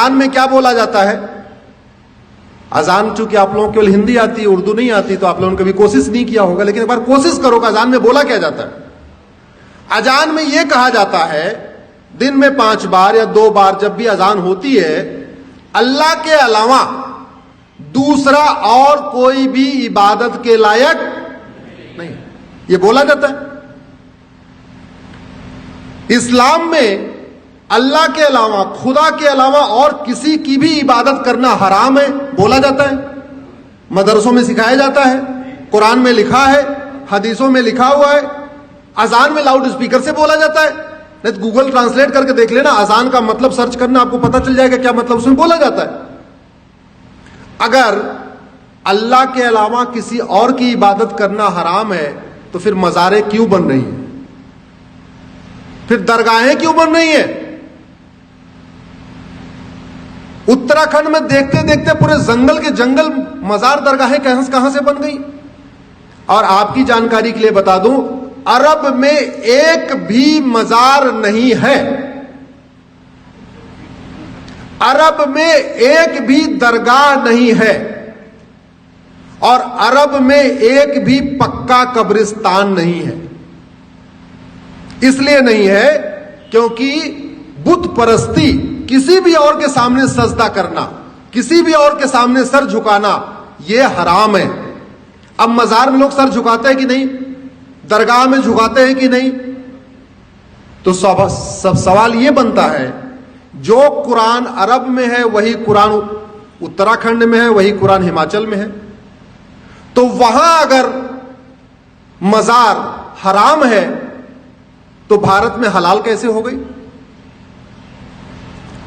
अजान में क्या बोला जाता है? अजान चूंकि आप लोगों को केवल हिंदी आती है, उर्दू नहीं आती, तो आप लोगों ने कभी कोशिश नहीं किया होगा, लेकिन एक बार कोशिश करो कि अजान में बोला क्या जाता है। अजान में यह कहा जाता है, दिन में 5 बार या 2 बार जब भी अजान होती है, अल्लाह के अलावा दूसरा और कोई भी इबादत के लायक नहीं, यह बोला जाता है। इस्लाम में अल्लाह के अलावा, खुदा के अलावा और किसी की भी इबादत करना हराम है, बोला जाता है। मदरसों में सिखाया जाता है, कुरान में लिखा है, हदीसों में लिखा हुआ है। अजान में लाउड स्पीकर से बोला जाता है, नहीं तो गूगल ट्रांसलेट करके देख लेना, अजान का मतलब सर्च करना, आपको पता चल जाएगा क्या मतलब उसमें बोला जाता है। अगर अल्लाह के अलावा किसी और की इबादत करना हराम है, तो फिर मज़ारें क्यों बन रही हैं? फिर दरगाहें क्यों बन रही हैं? उत्तराखंड में देखते देखते पूरे जंगल के जंगल मजार दरगाहें कहां से बन गई। और आपकी जानकारी के लिए बता दूं, अरब में एक भी मजार नहीं है, अरब में एक भी दरगाह नहीं है, और अरब में एक भी पक्का कब्रिस्तान नहीं है। इसलिए नहीं है क्योंकि बुत परस्ती, किसी भी और के सामने सजदा करना, किसी भी और के सामने सर झुकाना, यह हराम है। अब मजार में लोग सर झुकाते हैं कि नहीं, दरगाह में झुकाते हैं कि नहीं, तो सब सवाल यह बनता है, जो कुरान अरब में है वही कुरान उत्तराखंड में है, वही कुरान हिमाचल में है, तो वहां अगर मजार हराम है तो भारत में हलाल कैसे हो गई?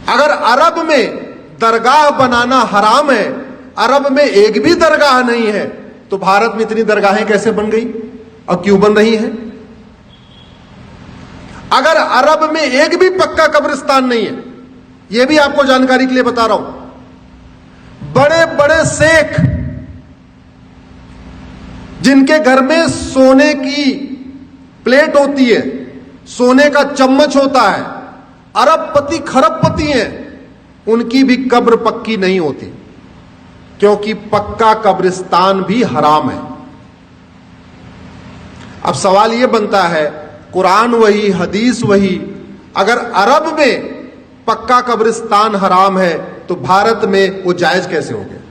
अगर अरब में दरगाह बनाना हराम है, अरब में एक भी दरगाह नहीं है, तो भारत में इतनी दरगाहें कैसे बन गई और क्यों बन रही हैं? अगर अरब में एक भी पक्का कब्रिस्तान नहीं है, यह भी आपको जानकारी के लिए बता रहा हूं, बड़े बड़े शेख जिनके घर में सोने की प्लेट होती है, सोने का चम्मच होता है, अरबपति खरबपति हैं, उनकी भी कब्र पक्की नहीं होती, क्योंकि पक्का कब्रिस्तान भी हराम है। अब सवाल यह बनता है, कुरान वही, हदीस वही, अगर अरब में पक्का कब्रिस्तान हराम है तो भारत में वो जायज कैसे हो गया?